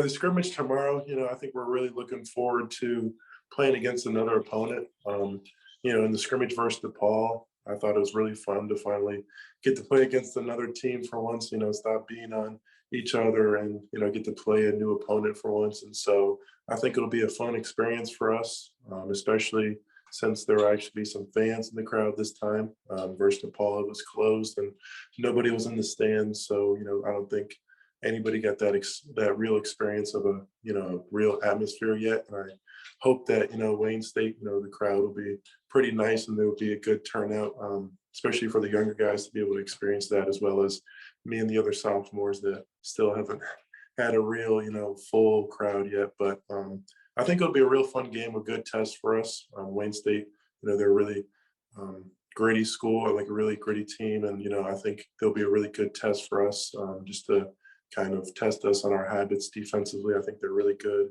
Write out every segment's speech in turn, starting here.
For the scrimmage tomorrow, I think we're really looking forward to playing against another opponent. In the scrimmage versus DePaul, I thought it was really fun to finally get to play against another team for once, stop being on each other and, get to play a new opponent for once. And so I think it'll be a fun experience for us, especially since there will actually be some fans in the crowd this time. Versus DePaul, it was closed and nobody was in the stands. So, I don't think anybody got that real experience of a real atmosphere yet. And I hope that Wayne State, the crowd will be pretty nice and there will be a good turnout, especially for the younger guys to be able to experience that, as well as me and the other sophomores that still haven't had a real full crowd yet. But I think it'll be a real fun game, a good test for us. Wayne State, they're really gritty school, like a really gritty team, and I think there'll be a really good test for us, just to kind of test us on our habits defensively. I think they're really good,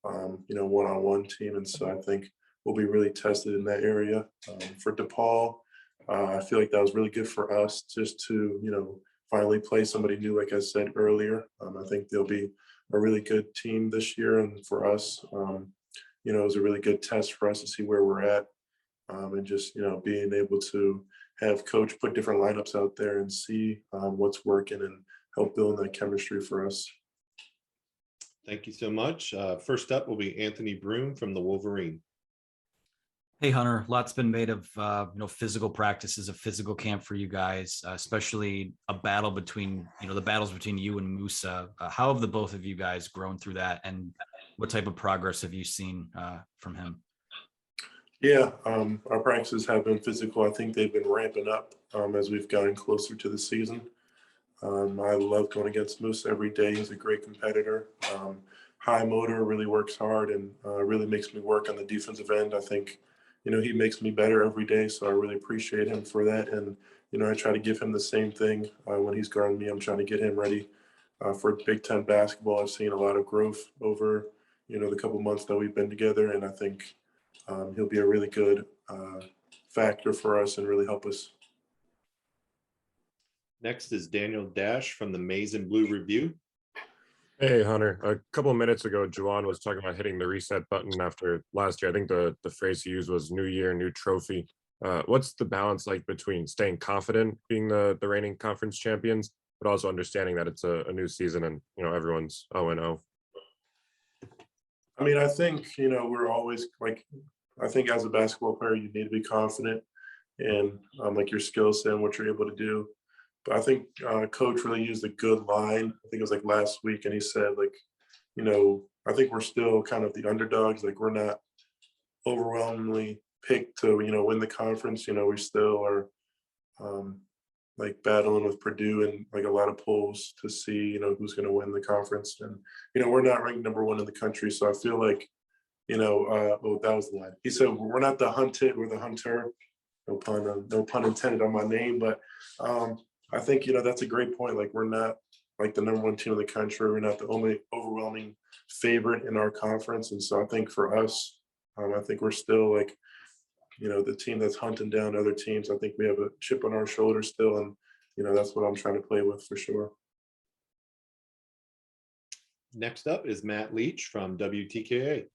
one-on-one team. And so I think we'll be really tested in that area. For DePaul, I feel like that was really good for us just to, finally play somebody new, like I said earlier. I think they'll be a really good team this year. And for us, it was a really good test for us to see where we're at, and just, being able to have coach put different lineups out there and see what's working and help build that chemistry for us. Thank you so much. First up will be Anthony Broom from the Wolverine. Hey, Hunter, lots been made of, physical practices, a physical camp for you guys, especially a battle between, the battles between you and Musa. How have the both of you guys grown through that, and what type of progress have you seen from him? Yeah, our practices have been physical. I think they've been ramping up as we've gotten closer to the season. I love going against Moose every day. He's a great competitor. High motor, really works hard, and really makes me work on the defensive end. I think, he makes me better every day, so I really appreciate him for that. And, I try to give him the same thing when he's guarding me. I'm trying to get him ready for Big Ten basketball. I've seen a lot of growth over, the couple months that we've been together, and I think he'll be a really good factor for us and really help us. Next is Daniel Dash from the Maize and Blue Review. Hey, Hunter. A couple of minutes ago, Juwan was talking about hitting the reset button after last year. I think the phrase he used was new year, new trophy. What's the balance like between staying confident being the reigning conference champions, but also understanding that it's a new season and, everyone's 0-0? I mean, I think, we're always I think as a basketball player, you need to be confident in your skill set and what you're able to do. But I think coach really used a good line. I think it was last week, and he said I think we're still kind of the underdogs. We're not overwhelmingly picked to win the conference. We still are battling with Purdue and a lot of polls to see who's going to win the conference. And we're not ranked #1 in the country, so I feel like oh, that was the line. He said we're not the hunted, we're the hunter. No pun intended on my name, but I think that's a great point. We're not the #1 team in the country. We're not the only overwhelming favorite in our conference, and so I think for us, I think we're still the team that's hunting down other teams. I think we have a chip on our shoulder still, and that's what I'm trying to play with for sure. Next up is Matt Leach from WTKA.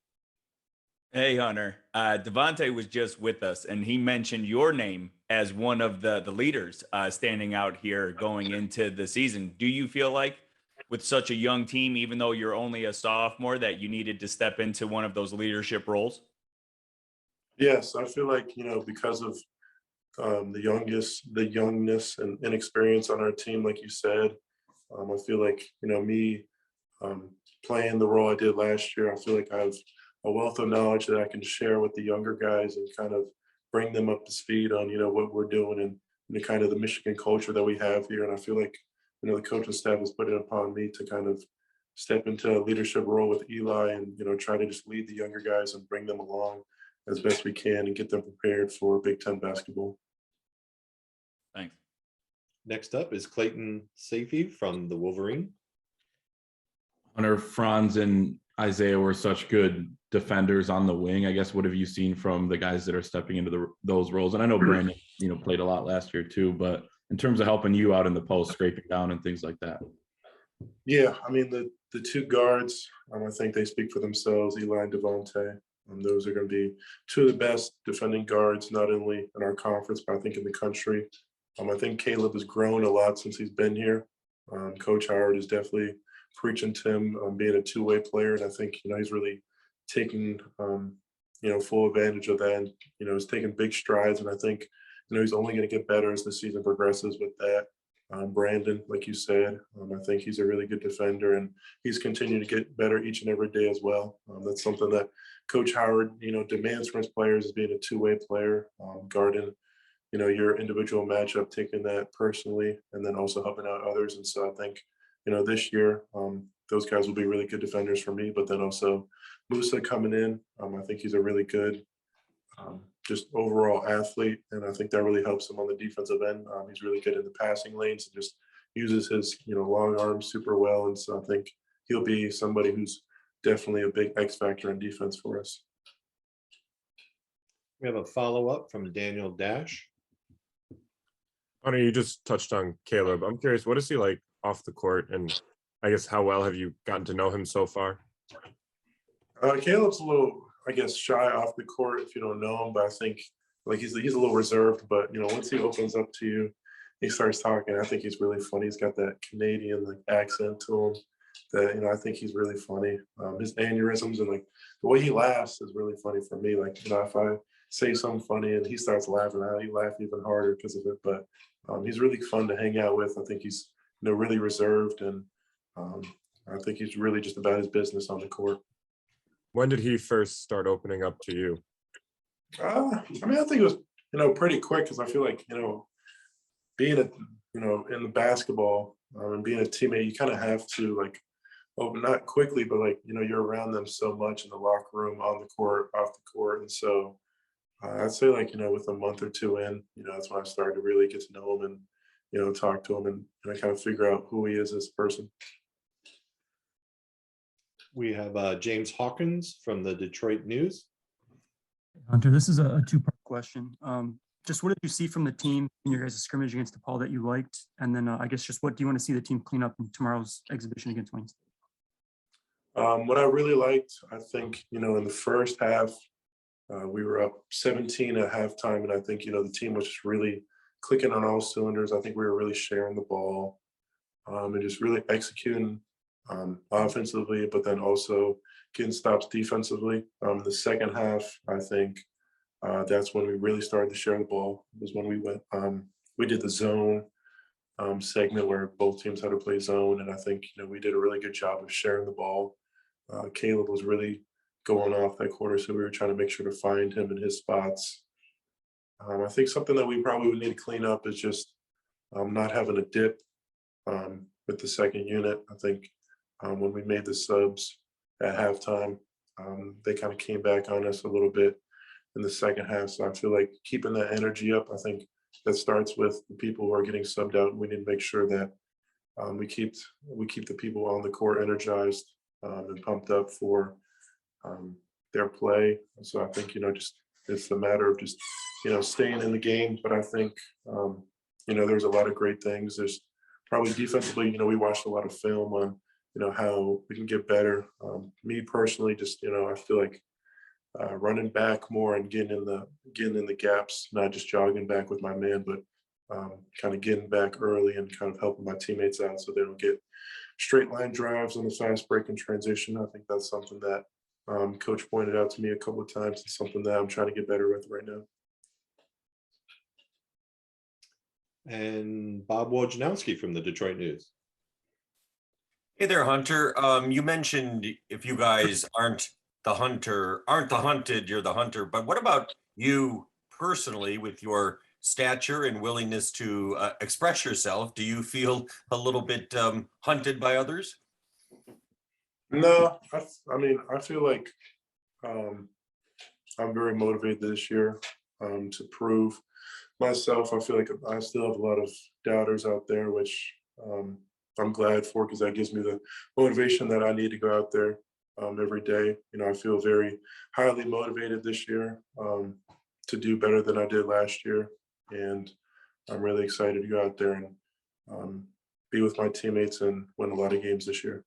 Hey, Hunter. Devontae was just with us, and he mentioned your name as one of the leaders standing out here going into the season. Do you feel like with such a young team, even though you're only a sophomore, that you needed to step into one of those leadership roles? Yes, I feel like, because of the youngness and inexperience on our team, like you said, I feel like, me playing the role I did last year, I feel like I have a wealth of knowledge that I can share with the younger guys and kind of bring them up to speed on, what we're doing and the kind of the Michigan culture that we have here. And I feel like, the coaching staff has put it upon me to kind of step into a leadership role with Eli and, try to just lead the younger guys and bring them along as best we can and get them prepared for Big Ten basketball. Thanks. Next up is Clayton Safey from the Wolverine. Hunter, Franz and Isaiah were such good defenders on the wing. I guess what have you seen from the guys that are stepping into those roles? And I know Brandon, played a lot last year too, but in terms of helping you out in the post, scraping down and things like that. Yeah, I mean, the two guards, I think they speak for themselves, Eli and Devontae. Those are going to be two of the best defending guards, not only in our conference, but I think in the country. I think Caleb has grown a lot since he's been here. Coach Howard is definitely preaching to him being a two-way player, and I think he's really taking full advantage of that. And he's taking big strides, and I think he's only going to get better as the season progresses with that. Brandon, like you said, I think he's a really good defender, and he's continuing to get better each and every day as well. That's something that Coach Howard, demands from his players, is being a two-way player, guarding, your individual matchup, taking that personally, and then also helping out others. And so I think, this year, those guys will be really good defenders for me. But then also Musa coming in, I think he's a really good just overall athlete, and I think that really helps him on the defensive end. He's really good in the passing lanes and just uses his long arms super well, and so I think he'll be somebody who's definitely a big X factor in defense for us. We have a follow-up from Daniel Dash. Hunter, you just touched on Caleb. I'm curious, what is he like off the court, and I guess how well have you gotten to know him so far? Caleb's a little, I guess, shy off the court if you don't know him, but I think he's a little reserved. But once he opens up to you, he starts talking. I think he's really funny. He's got that Canadian accent to him that I think he's really funny. His aneurysms and the way he laughs is really funny for me. If I say something funny and he starts laughing, I laugh even harder because of it. But he's really fun to hang out with. I think he's really reserved, and I think he's really just about his business on the court. When did he first start opening up to you? I think it was pretty quick, because I feel like being in the basketball and being a teammate, you kind of have to open, not quickly, but you're around them so much in the locker room, on the court, off the court, and so I'd say with a month or two in, that's when I started to really get to know him and talk to him and kind of figure out who he is as a person. We have James Hawkins from the Detroit News. Hunter, this is a two-part question. Just what did you see from the team in your guys' scrimmage against DePaul that you liked? And then I guess just what do you want to see the team clean up in tomorrow's exhibition against Wayne State? What I really liked, I think, in the first half, we were up 17 at halftime, and I think, the team was just really clicking on all cylinders. I think we were really sharing the ball and just really executing offensively, but then also getting stops defensively. The second half, I think that's when we really started to share the ball. It was when we did the zone segment where both teams had to play zone, and I think we did a really good job of sharing the ball. Caleb was really going off that quarter, so we were trying to make sure to find him in his spots. I think something that we probably would need to clean up is just not having a dip with the second unit. I think when we made the subs at halftime, they kind of came back on us a little bit in the second half. So I feel like keeping that energy up, I think that starts with the people who are getting subbed out. We need to make sure that we keep the people on the court energized and pumped up for their play. So I think just it's a matter of just staying in the game. But I think there's a lot of great things. There's probably defensively, we watched a lot of film on how we can get better. Me personally, just I feel like running back more and getting in the gaps, not just jogging back with my man, but kind of getting back early and kind of helping my teammates out so they don't get straight line drives on the fast break and transition. I think that's something that Coach pointed out to me a couple of times. It's something that I'm trying to get better with right now. And Bob Wojnowski from the Detroit News. Hey there, Hunter. You mentioned if you guys aren't the hunted, you're the hunter. But what about you personally, with your stature and willingness to express yourself? Do you feel a little bit hunted by others? No, I feel like I'm very motivated this year to prove myself. I feel like I still have a lot of doubters out there, which I'm glad for, because that gives me the motivation that I need to go out there every day. I feel very highly motivated this year to do better than I did last year, and I'm really excited to go out there and be with my teammates and win a lot of games this year.